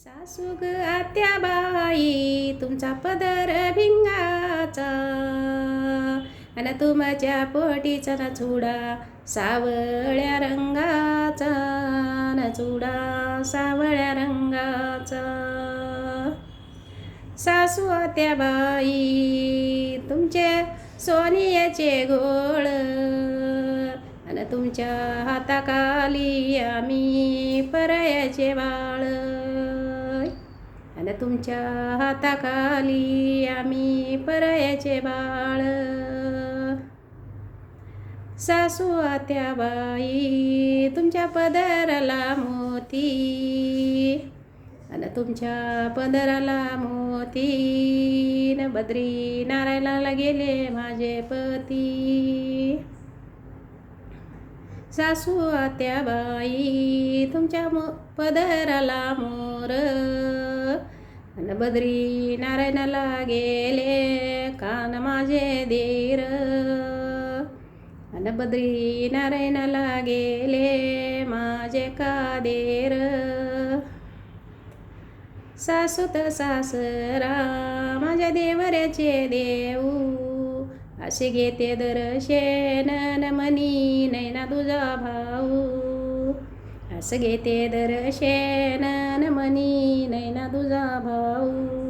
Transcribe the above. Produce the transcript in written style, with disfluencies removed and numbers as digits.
सासू ग आत्याबाई तुमचा पदर भिंगाचा आणि तुमच्या पोटीचा ना चुडा सावळ्या रंगाचा ना चुडा सावळ्या रंगाचा. सासू आत्याबाई तुमचे सोनियाचे गोळ आणि तुमच्या हाताखाली आम्ही परयाचे बाळ आणि तुमच्या हाताखाली आम्ही परयाचे बाळ. सासू आत्याबाई तुमच्या पदराला मोती आणि तुमच्या पदराला मोती न बद्री नारायणाला गेले माझे पती. सासू आत्याबाई तुमच्या पदराला मोर आणि बद्री नारायणाला गेले कान माझे देर आणि बद्री नारायणाला गेले माझे कादेर. सासूत सासरा माझ्या देवऱ्याचे देऊ असे घेते दर्शन न मनी नैना तुझा भाऊ असं घेते दर्शन न मनी नैना तुझा भाऊ.